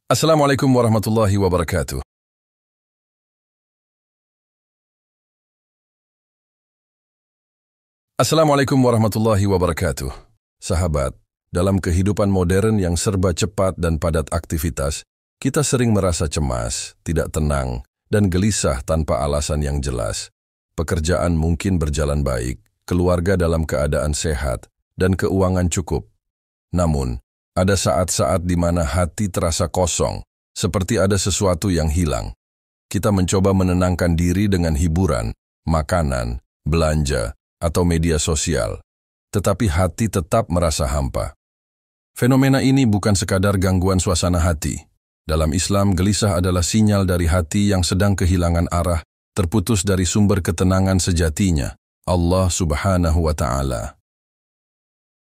Assalamualaikum warahmatullahi wabarakatuh. Assalamualaikum warahmatullahi wabarakatuh. Sahabat, dalam kehidupan modern yang serba cepat dan padat aktivitas, kita sering merasa cemas, tidak tenang, dan gelisah tanpa alasan yang jelas. Pekerjaan mungkin berjalan baik, keluarga dalam keadaan sehat, dan keuangan cukup. Namun, ada saat-saat di mana hati terasa kosong, seperti ada sesuatu yang hilang. Kita mencoba menenangkan diri dengan hiburan, makanan, belanja, atau media sosial, tetapi hati tetap merasa hampa. Fenomena ini bukan sekadar gangguan suasana hati. Dalam Islam, gelisah adalah sinyal dari hati yang sedang kehilangan arah, terputus dari sumber ketenangan sejatinya, Allah Subhanahu wa Ta'ala.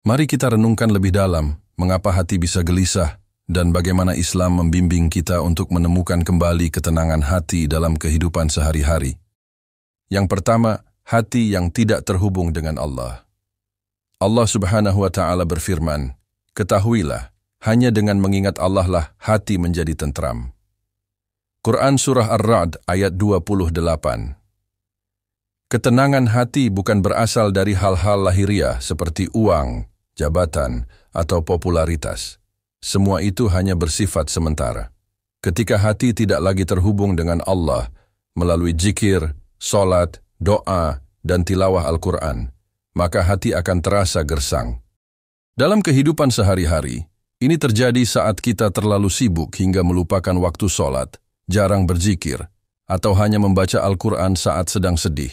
Mari kita renungkan lebih dalam, mengapa hati bisa gelisah, dan bagaimana Islam membimbing kita untuk menemukan kembali ketenangan hati dalam kehidupan sehari-hari. Yang pertama, hati yang tidak terhubung dengan Allah. Allah Subhanahu wa Ta'ala berfirman, "Ketahuilah, hanya dengan mengingat Allah lah hati menjadi tentram." Quran Surah Ar-Ra'd ayat 28. Ketenangan hati bukan berasal dari hal-hal lahiriah seperti uang, jabatan, atau popularitas. Semua itu hanya bersifat sementara. Ketika hati tidak lagi terhubung dengan Allah melalui zikir, salat, doa, dan tilawah Al-Quran, maka hati akan terasa gersang. Dalam kehidupan sehari-hari, ini terjadi saat kita terlalu sibuk hingga melupakan waktu sholat, jarang berzikir, atau hanya membaca Al-Quran saat sedang sedih.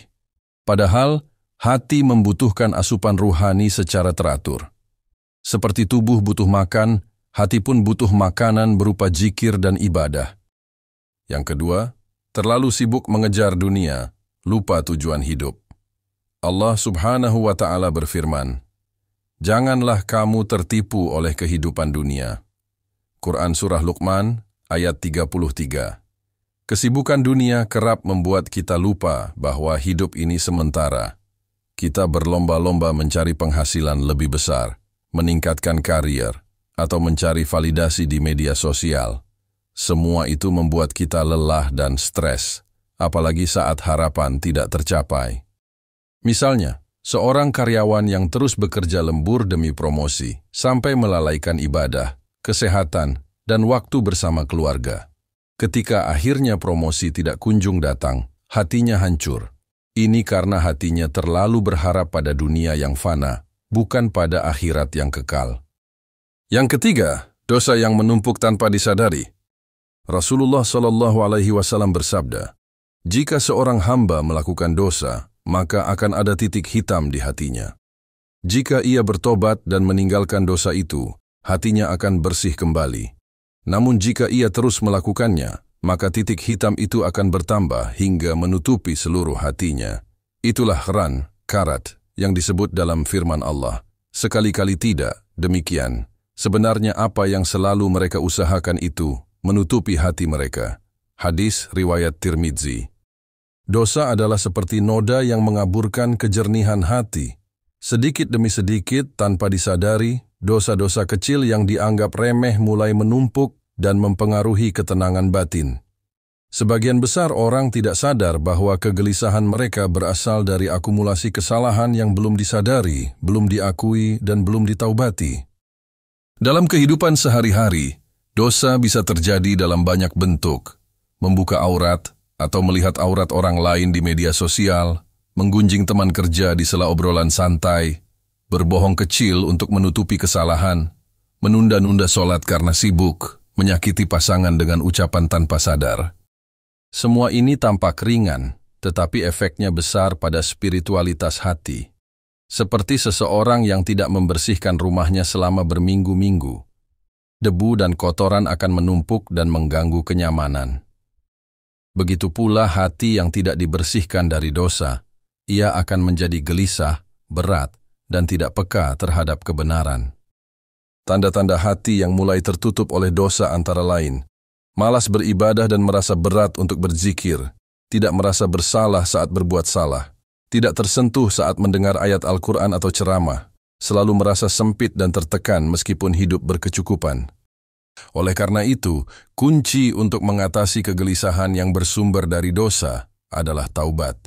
Padahal, hati membutuhkan asupan ruhani secara teratur. Seperti tubuh butuh makan, hati pun butuh makanan berupa zikir dan ibadah. Yang kedua, terlalu sibuk mengejar dunia, lupa tujuan hidup. Allah Subhanahu wa Ta'ala berfirman, "Janganlah kamu tertipu oleh kehidupan dunia." Quran Surah Luqman ayat 33. Kesibukan dunia kerap membuat kita lupa bahwa hidup ini sementara. Kita berlomba-lomba mencari penghasilan lebih besar, meningkatkan karier, atau mencari validasi di media sosial. Semua itu membuat kita lelah dan stres, apalagi saat harapan tidak tercapai. Misalnya, seorang karyawan yang terus bekerja lembur demi promosi, sampai melalaikan ibadah, kesehatan, dan waktu bersama keluarga. Ketika akhirnya promosi tidak kunjung datang, hatinya hancur. Ini karena hatinya terlalu berharap pada dunia yang fana, bukan pada akhirat yang kekal. Yang ketiga, dosa yang menumpuk tanpa disadari. Rasulullah SAW bersabda, "Jika seorang hamba melakukan dosa, maka akan ada titik hitam di hatinya. Jika ia bertobat dan meninggalkan dosa itu, hatinya akan bersih kembali. Namun jika ia terus melakukannya, maka titik hitam itu akan bertambah hingga menutupi seluruh hatinya. Itulah karat yang disebut dalam firman Allah. Sekali-kali tidak, demikian. Sebenarnya apa yang selalu mereka usahakan itu menutupi hati mereka." Hadis riwayat Tirmidzi. Dosa adalah seperti noda yang mengaburkan kejernihan hati. Sedikit demi sedikit, tanpa disadari, dosa-dosa kecil yang dianggap remeh mulai menumpuk dan mempengaruhi ketenangan batin. Sebagian besar orang tidak sadar bahwa kegelisahan mereka berasal dari akumulasi kesalahan yang belum disadari, belum diakui, dan belum ditaubati. Dalam kehidupan sehari-hari, dosa bisa terjadi dalam banyak bentuk. Membuka aurat, atau melihat aurat orang lain di media sosial, menggunjing teman kerja di sela obrolan santai, berbohong kecil untuk menutupi kesalahan, menunda-nunda sholat karena sibuk, menyakiti pasangan dengan ucapan tanpa sadar. Semua ini tampak ringan, tetapi efeknya besar pada spiritualitas hati. Seperti seseorang yang tidak membersihkan rumahnya selama berminggu-minggu. Debu dan kotoran akan menumpuk dan mengganggu kenyamanan. Begitu pula hati yang tidak dibersihkan dari dosa, ia akan menjadi gelisah, berat, dan tidak peka terhadap kebenaran. Tanda-tanda hati yang mulai tertutup oleh dosa antara lain, malas beribadah dan merasa berat untuk berzikir, tidak merasa bersalah saat berbuat salah, tidak tersentuh saat mendengar ayat Al-Quran atau ceramah, selalu merasa sempit dan tertekan meskipun hidup berkecukupan. Oleh karena itu, kunci untuk mengatasi kegelisahan yang bersumber dari dosa adalah taubat.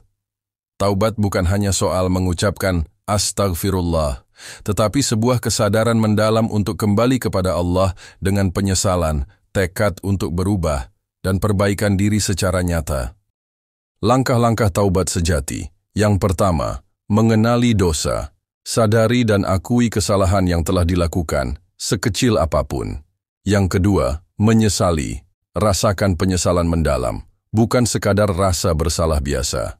Taubat bukan hanya soal mengucapkan astagfirullah, tetapi sebuah kesadaran mendalam untuk kembali kepada Allah dengan penyesalan, tekad untuk berubah, dan perbaikan diri secara nyata. Langkah-langkah taubat sejati. Yang pertama, mengenali dosa. Sadari dan akui kesalahan yang telah dilakukan, sekecil apapun. Yang kedua, menyesali. Rasakan penyesalan mendalam, bukan sekadar rasa bersalah biasa.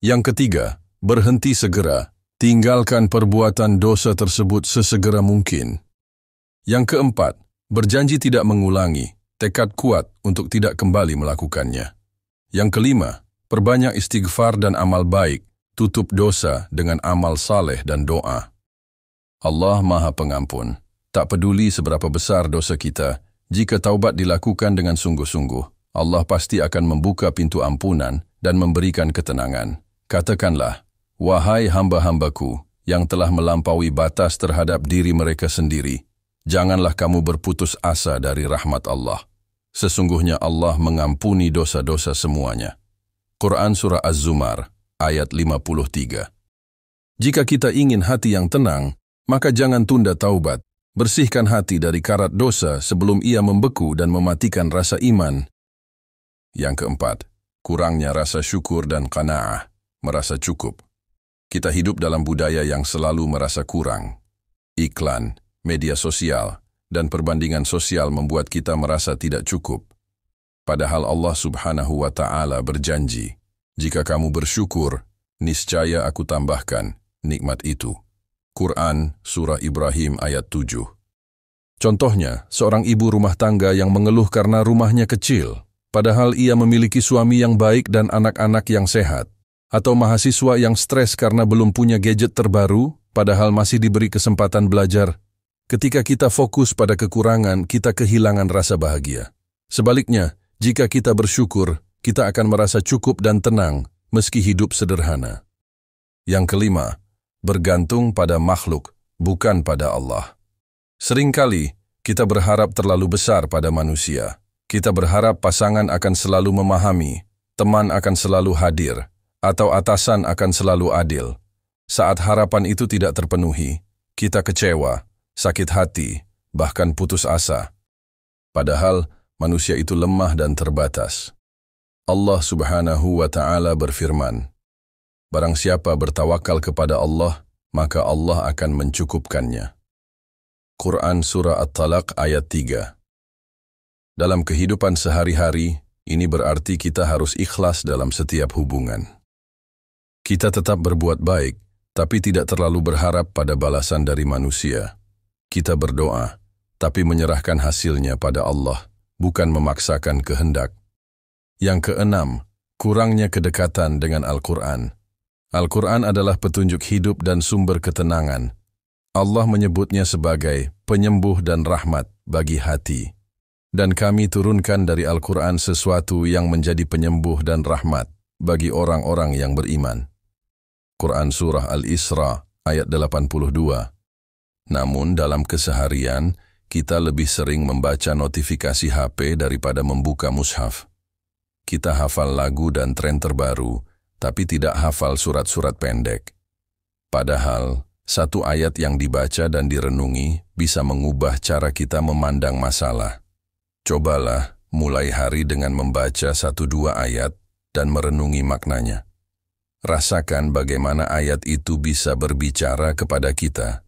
Yang ketiga, berhenti segera. Tinggalkan perbuatan dosa tersebut sesegera mungkin. Yang keempat, berjanji tidak mengulangi, tekad kuat untuk tidak kembali melakukannya. Yang kelima, perbanyak istighfar dan amal baik, tutup dosa dengan amal saleh dan doa. Allah Maha Pengampun, tak peduli seberapa besar dosa kita, jika taubat dilakukan dengan sungguh-sungguh, Allah pasti akan membuka pintu ampunan dan memberikan ketenangan. Katakanlah, wahai hamba-hambaku yang telah melampaui batas terhadap diri mereka sendiri, janganlah kamu berputus asa dari rahmat Allah. Sesungguhnya Allah mengampuni dosa-dosa semuanya. Quran Surah Az-Zumar, ayat 53. Jika kita ingin hati yang tenang, maka jangan tunda taubat. Bersihkan hati dari karat dosa sebelum ia membeku dan mematikan rasa iman. Yang keempat, kurangnya rasa syukur dan qanaah, merasa cukup. Kita hidup dalam budaya yang selalu merasa kurang. Iklan, media sosial, dan perbandingan sosial membuat kita merasa tidak cukup. Padahal Allah Subhanahu wa Ta'ala berjanji, jika kamu bersyukur, niscaya aku tambahkan nikmat itu. Quran Surah Ibrahim ayat 7. Contohnya, seorang ibu rumah tangga yang mengeluh karena rumahnya kecil, padahal ia memiliki suami yang baik dan anak-anak yang sehat. Atau mahasiswa yang stres karena belum punya gadget terbaru, padahal masih diberi kesempatan belajar. Ketika kita fokus pada kekurangan, kita kehilangan rasa bahagia. Sebaliknya, jika kita bersyukur, kita akan merasa cukup dan tenang, meski hidup sederhana. Yang kelima, bergantung pada makhluk, bukan pada Allah. Seringkali, kita berharap terlalu besar pada manusia. Kita berharap pasangan akan selalu memahami, teman akan selalu hadir, atau atasan akan selalu adil. Saat harapan itu tidak terpenuhi, kita kecewa, sakit hati, bahkan putus asa. Padahal manusia itu lemah dan terbatas. Allah Subhanahu wa Ta'ala berfirman, barang siapa bertawakal kepada Allah, maka Allah akan mencukupkannya. Quran Surah At-Talaq ayat 3. Dalam kehidupan sehari-hari, ini berarti kita harus ikhlas dalam setiap hubungan. Kita tetap berbuat baik, tapi tidak terlalu berharap pada balasan dari manusia. Kita berdoa, tapi menyerahkan hasilnya pada Allah, bukan memaksakan kehendak. Yang keenam, kurangnya kedekatan dengan Al-Quran. Al-Quran adalah petunjuk hidup dan sumber ketenangan. Allah menyebutnya sebagai penyembuh dan rahmat bagi hati. Dan kami turunkan dari Al-Quran sesuatu yang menjadi penyembuh dan rahmat bagi orang-orang yang beriman. Quran Surah Al-Isra ayat 82. Namun dalam keseharian, kita lebih sering membaca notifikasi HP daripada membuka mushaf. Kita hafal lagu dan tren terbaru, tapi tidak hafal surat-surat pendek. Padahal, satu ayat yang dibaca dan direnungi bisa mengubah cara kita memandang masalah. Cobalah mulai hari dengan membaca 1-2 ayat dan merenungi maknanya. Rasakan bagaimana ayat itu bisa berbicara kepada kita,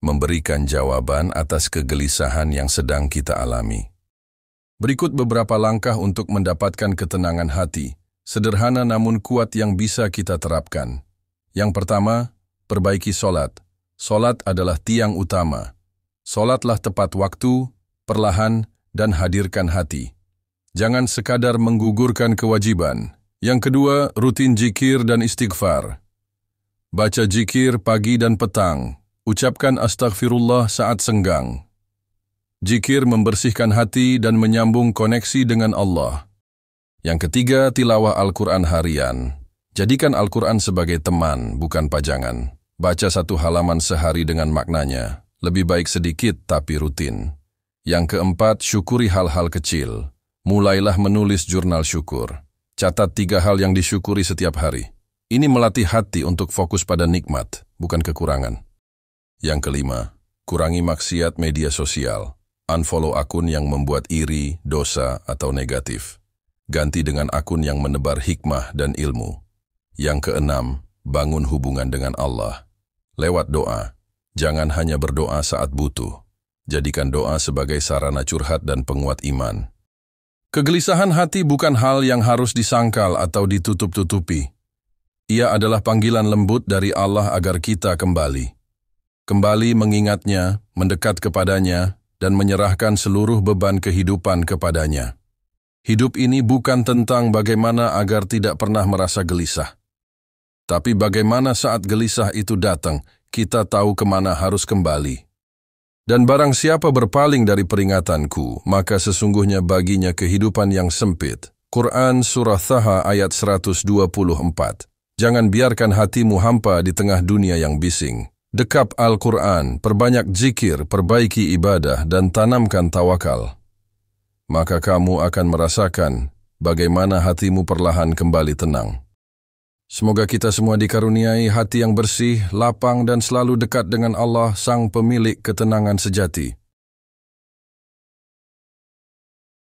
memberikan jawaban atas kegelisahan yang sedang kita alami. Berikut beberapa langkah untuk mendapatkan ketenangan hati, sederhana namun kuat yang bisa kita terapkan. Yang pertama, perbaiki solat. Solat adalah tiang utama. Solatlah tepat waktu, perlahan, dan hadirkan hati. Jangan sekadar menggugurkan kewajiban. Yang kedua, rutin zikir dan istighfar. Baca zikir pagi dan petang. Ucapkan astagfirullah saat senggang. Zikir membersihkan hati dan menyambung koneksi dengan Allah. Yang ketiga, tilawah Al-Quran harian. Jadikan Al-Quran sebagai teman, bukan pajangan. Baca 1 halaman sehari dengan maknanya. Lebih baik sedikit tapi rutin. Yang keempat, syukuri hal-hal kecil. Mulailah menulis jurnal syukur. Catat 3 hal yang disyukuri setiap hari. Ini melatih hati untuk fokus pada nikmat, bukan kekurangan. Yang kelima, kurangi maksiat media sosial. Unfollow akun yang membuat iri, dosa, atau negatif. Ganti dengan akun yang menebar hikmah dan ilmu. Yang keenam, bangun hubungan dengan Allah. Lewat doa, jangan hanya berdoa saat butuh. Jadikan doa sebagai sarana curhat dan penguat iman. Kegelisahan hati bukan hal yang harus disangkal atau ditutup-tutupi. Ia adalah panggilan lembut dari Allah agar kita kembali. Kembali mengingatnya, mendekat kepadanya, dan menyerahkan seluruh beban kehidupan kepadanya. Hidup ini bukan tentang bagaimana agar tidak pernah merasa gelisah. Tapi bagaimana saat gelisah itu datang, kita tahu kemana harus kembali. Dan barang siapa berpaling dari peringatanku, maka sesungguhnya baginya kehidupan yang sempit. Quran Surah Thaha ayat 124. Jangan biarkan hatimu hampa di tengah dunia yang bising. Dekap Al-Quran, perbanyak zikir, perbaiki ibadah, dan tanamkan tawakal. Maka kamu akan merasakan bagaimana hatimu perlahan kembali tenang. Semoga kita semua dikaruniai hati yang bersih, lapang, dan selalu dekat dengan Allah, Sang Pemilik ketenangan sejati.